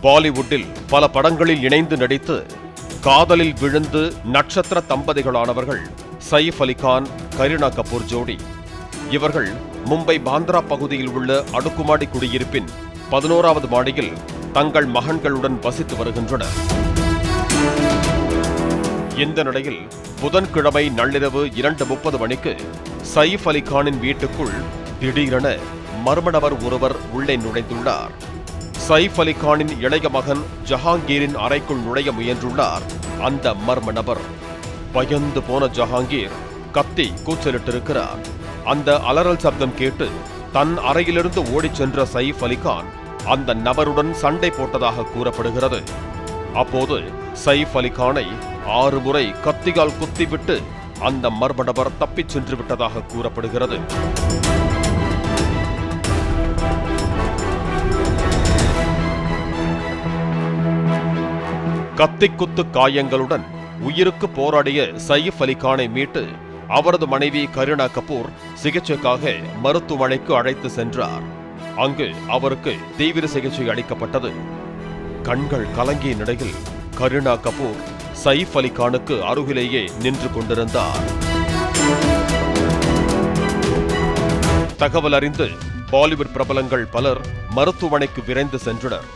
பாலிவுட்டில் பல படங்களில் இணைந்து நடித்து காதலில் விழுந்து நட்சத்திர தம்பதிகளானவர்கள் சைஃப் அலி கான், கரீனா கபூர் ஜோடி. இவர்கள் மும்பை பாந்த்ரா பகுதியில் உள்ள அடுக்குமாடி குடியிருப்பின் 11வது மாடியில் தங்கள் மகன்களுடன் வசித்து வருகின்றனர். இந்த நிலையில் புதன்கிழமை நள்ளிரவு 2:30 மணிக்கு சைஃப் அலி கானின் வீட்டுக்குள் திடீரென மர்ம நபர் ஒருவர் உள்ளே நுழைந்துள்ளார். சைஃப் அலி கானின் இளைய மகன் ஜஹாங்கீரின் அறைக்குள் நுழைய முயன்றுள்ளார் அந்த மர்ம நபர். பயந்து போன ஜஹாங்கீர் கத்தி கூச்சலிட்டிருக்கிறார். அந்த அலறல் சப்தம் கேட்டு தன் அறையிலிருந்து ஓடிச் சென்ற சைஃப் அலி கான் அந்த நபருடன் சண்டை போட்டதாக கூறப்படுகிறது. அப்போது சைஃப் அலி கானை 6 முறை கத்தியால் குத்திவிட்டு அந்த மர்ம நபர் தப்பிச் சென்று விட்டதாக கூறப்படுகிறது. கத்திக்குத்து காயங்களுடன் உயிருக்கு போராடிய சைஃப் அலி கானை மீட்டு அவரது மனைவி கரீனா கபூர் சிகிச்சைக்காக மருத்துவமனைக்கு அழைத்து சென்றார். அங்கு அவருக்கு தீவிர சிகிச்சை அளிக்கப்பட்டது. கண்கள் கலங்கிய நிலையில் கரீனா கபூர் சைஃப் அலி கானுக்கு அருகிலேயே நின்று கொண்டிருந்தார். தகவல் அறிந்து பாலிவுட் பிரபலங்கள் பலர் மருத்துவமனைக்கு விரைந்து சென்றனர்.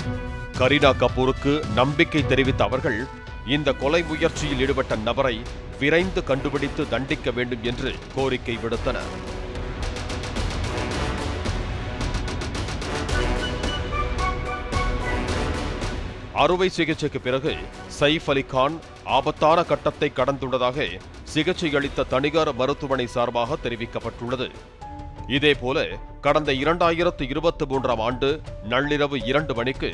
கரீனா கபூருக்கு நம்பிக்கை தெரிவித்த அவர்கள் இந்த கொலை முயற்சியில் ஈடுபட்ட நபரை விரைந்து கண்டுபிடித்து தண்டிக்க வேண்டும் என்று கோரிக்கை விடுத்தனர். அறுவை சிகிச்சைக்கு பிறகு சைஃப் அலி கான் ஆபத்தான கட்டத்தை கடந்துள்ளதாக சிகிச்சை அளித்த தனியார் மருத்துவமனை சார்பாக தெரிவிக்கப்பட்டுள்ளது. இதேபோல கடந்த 2023ஆம் ஆண்டு நள்ளிரவு 2 மணிக்கு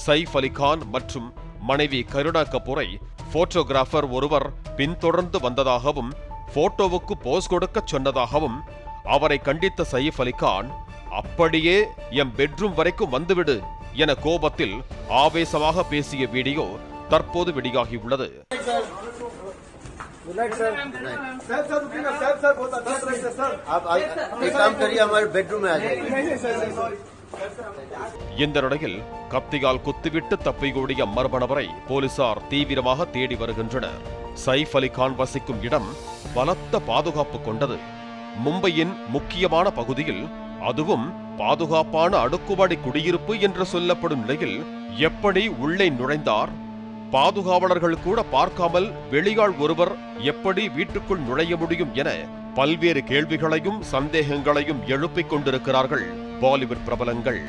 சைஃப் அலி கான் மற்றும் மனைவி கரீனா கபூரை போட்டோகிராஃபர் ஒருவர் பின்தொடர்ந்து வந்ததாகவும் போட்டோவுக்கு போஸ் கொடுக்க சொன்னதாகவும் அவரை கண்டித்த சைஃப் அலி கான், அப்படியே என் பெட்ரூம் வரைக்கும் வந்துவிடு என கோபத்தில் ஆவேசமாக பேசிய வீடியோ தற்போது வெளியாகியுள்ளது. இந்த நிலையில் கத்தியால் குத்திவிட்டு தப்பியோடிய மர்ம நபரை போலீசார் தீவிரமாக தேடி வருகின்றனர். சைஃப் அலி கான் வசிக்கும் இடம் பலத்த பாதுகாப்பு கொண்டது. மும்பையின் முக்கியமான பகுதியில், அதுவும் பாதுகாப்பான அடுக்குமாடி குடியிருப்பு என்று சொல்லப்படும் நிலையில் எப்படி உள்ளே நுழைந்தார்? பாதுகாவலர்கள் கூட பார்க்காமல் வெளியாள் ஒருவர் எப்படி வீட்டுக்குள் நுழைய முடியும் என பல்வேறு கேள்விகளையும் சந்தேகங்களையும் எழுப்பிக் கொண்டிருக்கிறார்கள் பாலிவுட் பிரபலங்கள்.